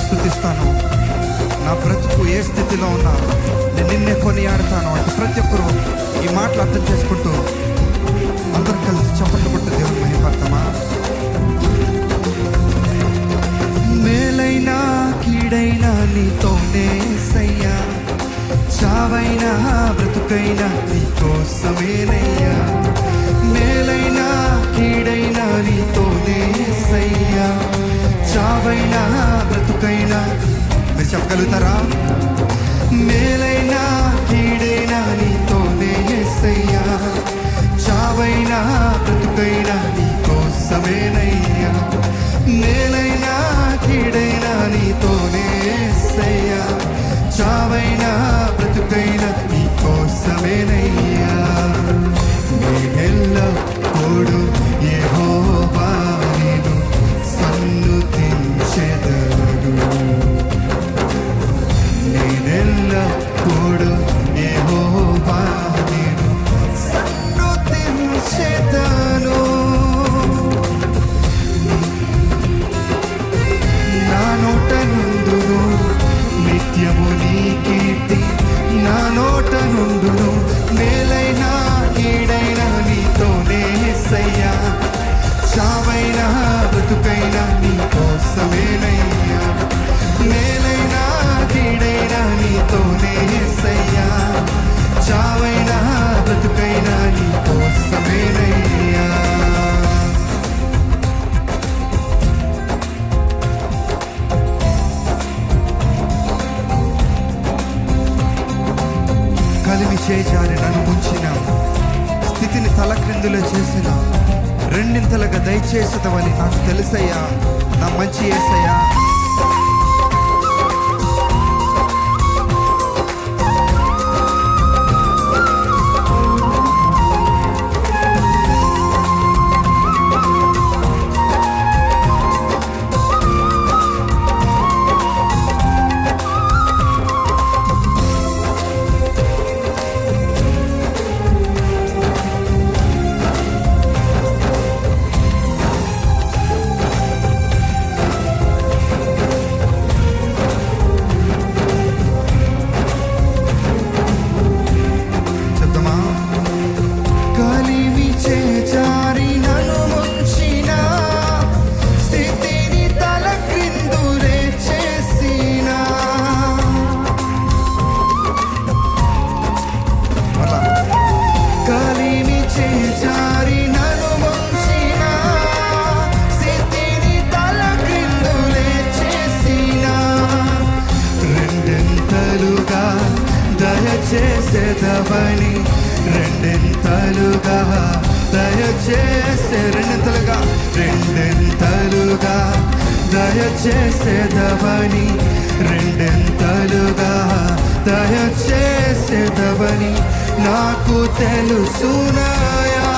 స్తుతిస్తాను. నా బ్రతుకు ఏ స్థితిలో ఉన్నా నేను నిన్నే కొనియాడతాను అంటే ప్రతి ఒక్కరూ ఈ మాటలు అర్థం చేసుకుంటూ అందరూ కలిసి చప్పట్లు కొట్టు దేవుని మహిమపడతామా? మేలైనా కీడైనా నీతోనే సయ్యా, చావైనా బ్రతుకైనా నీకోసమేనయ్యా. మేలైనా కీడైనా నీతోనే సయ్యా, చావైనా బ్రతుకైనా. మీరు చెప్పగలుగుతారా? మేలైనా కీడైనా నీతోనే సయ్యా, చావైనా బ్రతుకైనా నీకోసమేనయ్యా. మేలైనా కీడైనా నీతోనే సయ్యా, చావైనా బ్రతుకైనా నీకోసమేనయ్యా. నేనెల్లప్పుడూ యెహోవా నిన్ను సన్నుతించెదను. నేనెల్లప్పుడూ యెహోవా నిన్ను సన్నుతించెదను. నా నోట నుండును నిత్యము నీ కీర్తి, నా నోట నుండును. మేలైనా కీడైనా నీతోనే సయ్యా, చావైనా బ్రతుకైనా నీకోసమేనయ్యా. మేలైనా కీడైనా నీతోనే సయ్యా, చావైనా బ్రతుకైనా నీకోసమేనయ్యా. కలిమి చేజారి నన్ను ముంచిన, స్థితిని తలక్రిందులో చేసిన, రెండింతలుగా దయచేసేదవని నాకు తెలుసయ్యా నా మంచి యేసయ్యా. దయచేసేదవని రెండింతలుగా దయచేసే రెండింతలుగా దయచేసేదవని రెండింతలుగా దయచేసేదవని నాకు తెలుసునయా.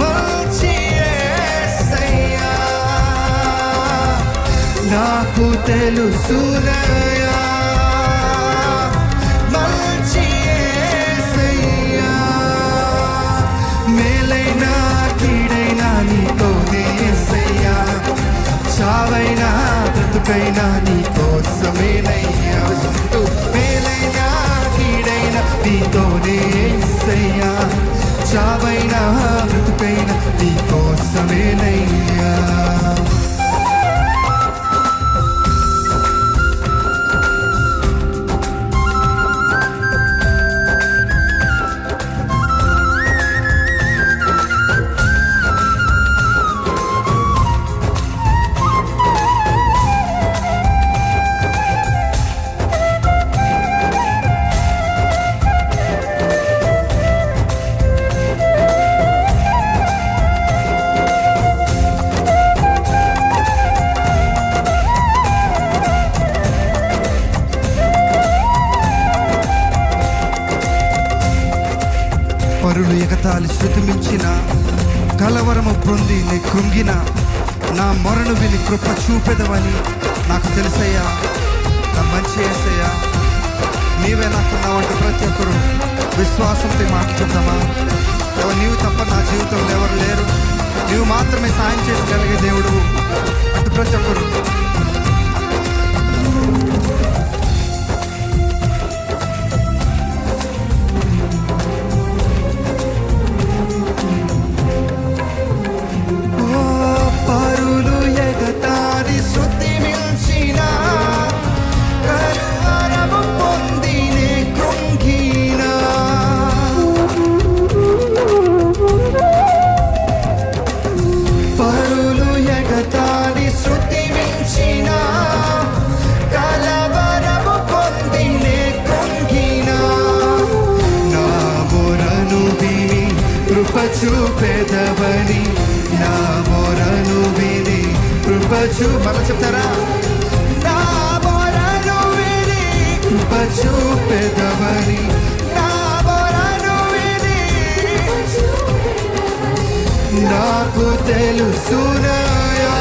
మంచి యేసయ్యా నాకు తెలుసునయా. మేలైనా కీడైనా నీతోనే సయ్యా, చావైనా బ్రతుకైనా నీకోసమేనయ్యా. మేలైనా కీడైనా నీతోనే సయ్యా, చావైనా బ్రతుకైనా నీకోసమేనయ్యా. పరులు ఎగతాళి శృతి మించిన, కలవరము పొంది నీ కృంగిన, నా మొరను విని కృప చూపెదవని నాకు తెలుసయ్యా నా మంచి యేసయ్యా. నీవే నాకున్నావంటే ప్రతి ఒక్కరు విశ్వాసంతో మాట చెప్తామా? నీవు తప్ప నా జీవితంలో ఎవరు లేరు, నీవు మాత్రమే సాయం చేయగలిగే దేవుడు అంటూ ప్రతి ఒక్కరు చూపెదవని నా మొరను విని కృప మరల చెప్తారా? నా మొరను విని కృప చూపెదవని నా మొరను విని నాకు తెలుసునయా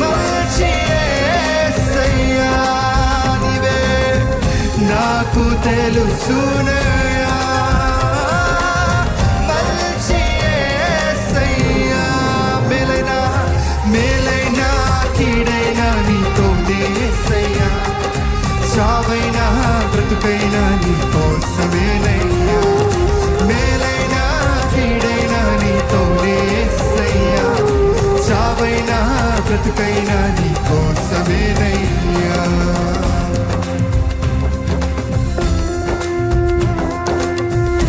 మంచి యేసయ్యా నీవే నాకు తెలుసునయా మంచి యేసయ్యా మేలైన కీడైన నీతోనే యేసయ్యా చావైనా బ్రతుకైనా నీ కోసమేనయ్యా మేలైన కీడైనా నీతోనే యేసయ్యా చావైనా బ్రతుకైనా నీ కోసమేనయ్యా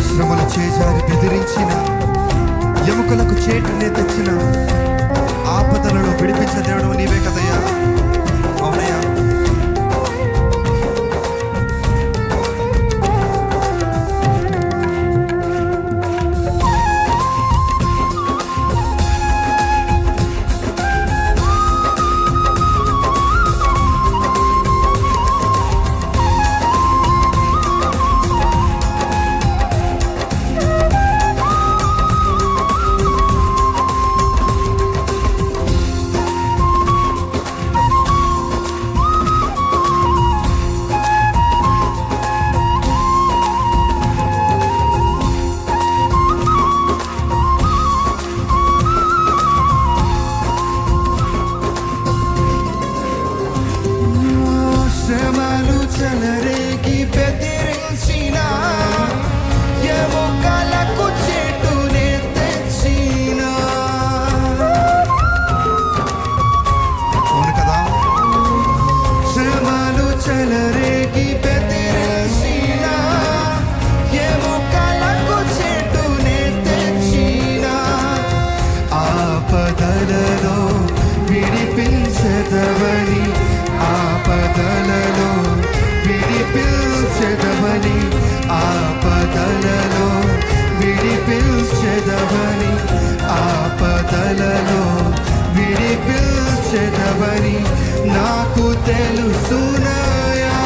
శ్రమలు చేజారి బెదిరించిన ఎముకలకు చేటునే తెచ్చిన ఆపదలను విడిపించే దేవుడు నీవే కదయ్యా. అవునయ్యా. శ్రమలు చెలరేగి బెదిరించిన ఎముకలకు చెట్టునే తెచ్చిన అవును కదా. శ్రమలు చెలరేగి బెదిరించిన ఎముకలకు చెట్టునే తెచ్చిన ఆపదలలో విడిపించదవని ఆపదలలో విడిపించెదవని ఆపదలలో విడిపించెదవని ఆపదలలో విడిపించెదవని నాకు తెలుసునయా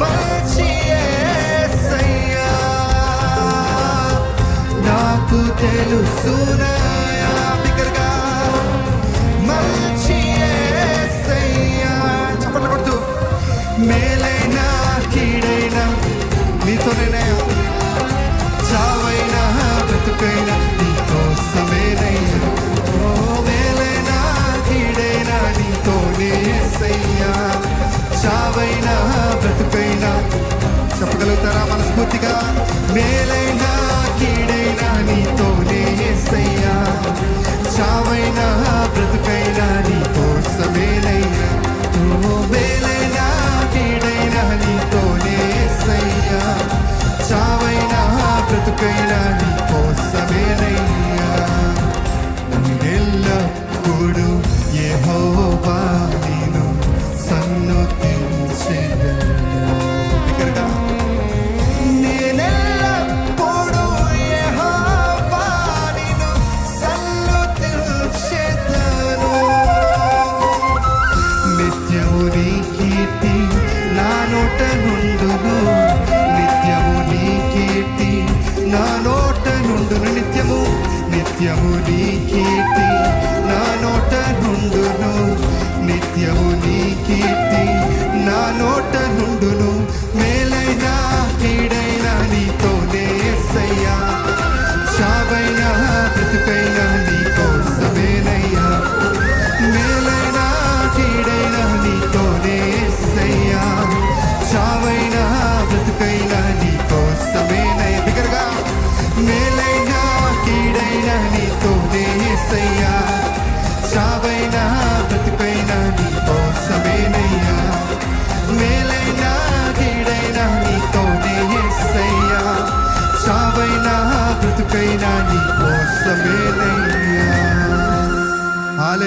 మంచి యేసయ్యా నాకు తెలుసునయా బిగ్గరగా మంచి మేలైనా కీడైనా నీతోనేనయ్యా చావైనా బ్రతుకైనా నీకోసమేనయ్యా ఓ మేలైనా కీడైనా నీతోనే యేసయ్యా చావైనా బ్రతుకైనా చెప్పగలుగుతారా మనస్ఫూర్తిగా? మేలైనా కీడైనా నీతోనే యేసయ్యా చావైనా బ్రతుకైనా నీకోసమేనయ్యా ఓ మేలైనా కీడైనా నీతోనే యేసయ్యా చావైనా బ్రతుకైనా నీకోసమేనయ్యా ఎల్లప్పుడూ యెహోవా నిన్ను సన్నుతించెదను. నేనెల్లప్పుడూ యెహోవా నిన్ను సన్నుతించెదను. నిత్యము నీ కీర్తి నా నోట నుండును నిత్యము నీ కీర్తి నా నోట నుండును నిత్యము నిత్యము నీ కీర్తి నా నోట నుండును నిత్యము నీ కీర్తి నా నోట నుండును మేలైనా కీడైనా నీతోనే యేసయ్యా చావైనా బ్రతుకైనా నీకోసమేనయ్యా మేలైనా కీడైనా నీతోనే యేసయ్యా చావైనా బ్రతుకైనా నీకోసమేనయ్యా బిగ్గరగా మేలైనా కీడైనా నీతోనే యేసయ్యా చావైనా బ్రతుకైనా నీకోసమేనయ్యా మేలైనా కీడైనా నీతోనే యేసయ్యా చావైనా బ్రతుకైనా నీకోసమేనయ్యా